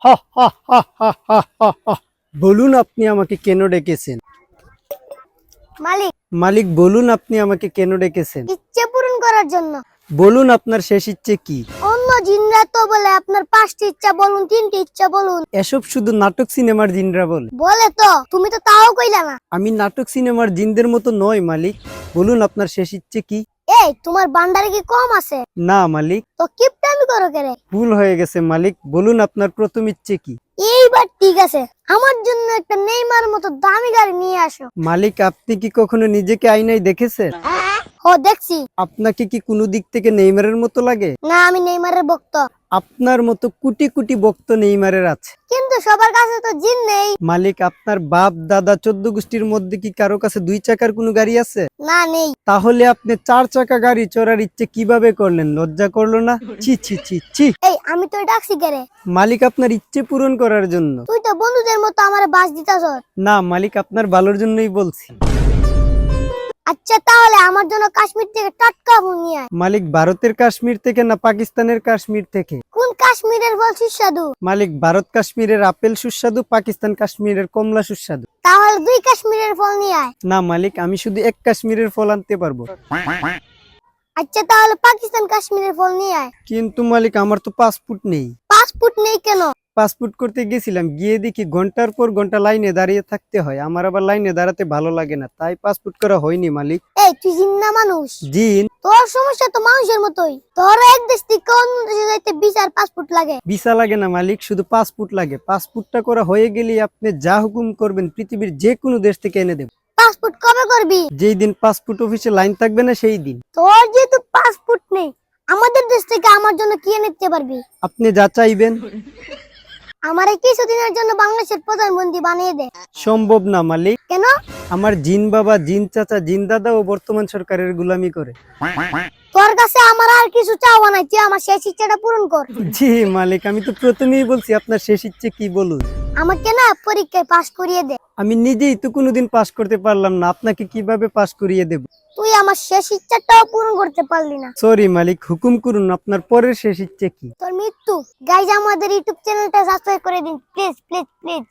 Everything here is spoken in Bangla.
হা হা হা হা হা হা হা। বলুন আপনি আমাকে কেন ডেকেছেন? মালিক, মালিক বলুন আপনি আমাকে কেন ডেকেছেন? ইচ্ছে পূরণ করার জন্য। বলুন আপনার শেষ ইচ্ছে কি? অন্য জিনরা তো বলে আপনার 5টি ইচ্ছা বলুন, 3টি ইচ্ছা বলুন। এসব শুধু নাটক সিনেমার জিনরা বলে। বলে তো, তুমি তো তাও কইলা না। আমি নাটক সিনেমার জিনদের মতো নয় মালিক। বলুন আপনার শেষ ইচ্ছে কি? এই, তোমার বান্ডারে কি কম আছে? না মালিক, তো কিপটামি করো কেরে? ভুল হয়ে গেছে মালিক। বলুন আপনার প্রথম ইচ্ছে কি? এইবার ঠিক আছে, আমার জন্য একটা নেইমার মতো দামি গাড়ি নিয়ে আসো। মালিক, আপনি কি কখনো নিজেকে আয়নায় দেখেছেন? ও দেখছি। আপনাকে কি কোনো দিক থেকে নেইমারের মতো লাগে? না, আমি নেইমারের ভক্ত। আপনার মতো কোটি কোটি ভক্ত নেইমারের আছে। কিন্তু সবার কাছে তো জিন নেই। মালিক, আপনার বাপ দাদা 14 গোষ্ঠীর মধ্যে কি কারো কাছে 2 চাকার কোনো গাড়ি আছে? না, নেই। তাহলে আপনি 4 চাকা গাড়ি চড়ার ইচ্ছে কিভাবে করলেন? লজ্জা করলো না? ছি ছি ছি ছি। এই, আমি তো ডাকছি কেরে? মালিক, আপনার ইচ্ছে পূরণ করার জন্য। তুই তো বন্ধুদের মতো আমারে বাস দিতাছ। না মালিক, আপনার ভালোর জন্যই বলছি। আচ্ছা, তাহলে আমার জন্য কাশ্মীর থেকে টাটকা ফুল নিয়ে আয়। মালিক, ভারতের কাশ্মীর থেকে না পাকিস্তানের কাশ্মীর থেকে? কোন কাশ্মীরের ফল সুস্বাদু? মালিক, ভারত কাশ্মীরের আপেল সুস্বাদু, পাকিস্তান কাশ্মীরের কমলা সুস্বাদু। তাহলে 2 কাশ্মীরের ফল নিয়ে আয়। না মালিক, আমি শুধু 1 কাশ্মীরের ফল আনতে পারবো। আচ্ছা, তাহলে পাকিস্তান কাশ্মীরের ফল নিয়ে আয়। কিন্তু মালিক, আমার তো পাসপোর্ট নেই। পাসপোর্ট নেই কেন? পাসপোর্ট করতে গেছিলাম, গিয়ে দেখি ঘন্টার পর ঘন্টা লাইনে দাঁড়িয়ে থাকতে হয়। আমার আবার লাইনে দাঁড়াতে ভালো লাগে না, তাই পাসপোর্ট করা হয়নি মালিক। এই, তুই জিন্না মানুষ। জিন? তোর সমস্যা তো মানুষের মতোই। তোর এক দেশ থেকে অন্য দেশে যাইতে ভিসার পাসপোর্ট লাগে। ভিসা লাগে না মালিক, শুধু পাসপোর্ট লাগে। পাসপোর্টটা করা হয়ে গেলেই আপনি যা হুকুম করবেন পৃথিবীর যে কোনো দেশ থেকে এনে দেব। পাসপোর্ট কবে করবি? যেই দিন পাসপোর্ট অফিসে লাইন থাকবে না সেই দিন। তোর যেহেতু পাসপোর্ট নেই, আমাদের দেশ থেকে আমার জন্য কি এনে দিতে পারবি? আপনি যা চাইবেন। আমারে কিছুদিনের জন্য বাংলাদেশের প্রধানমন্ত্রী বানিয়ে দে। সম্ভব না মালিক। কেন? আমার জিন বাবা, জিন চাচা, জিন দাদা ও বর্তমান সরকারের গুলামি করে। তোর কাছে আমার আর কিছু চাওয়া নাই, তুই আমার শেষ ইচ্ছাটা পূরণ কর। জি মালিক, আমি তো প্রথমেই বলছি আপনার শেষ ইচ্ছে কি বলুন। আমাকে না পরীক্ষায় পাস করিয়ে দে। আমি নিজেই তো কোনোদিন পাস করতে পারলাম না, আপনাকে কিভাবে পাস করিয়ে দেব? তুই আমার শেষ ইচ্ছাটাও পূরণ করতে পারলি না। সরি মালিক, হুকুম করুন আপনার পরের শেষ ইচ্ছে কি? তোর মৃত্যু। গাইজ, আমাদের ইউটিউব চ্যানেলটা সাবস্ক্রাইব করে দিন প্লিজ প্লিজ প্লিজ।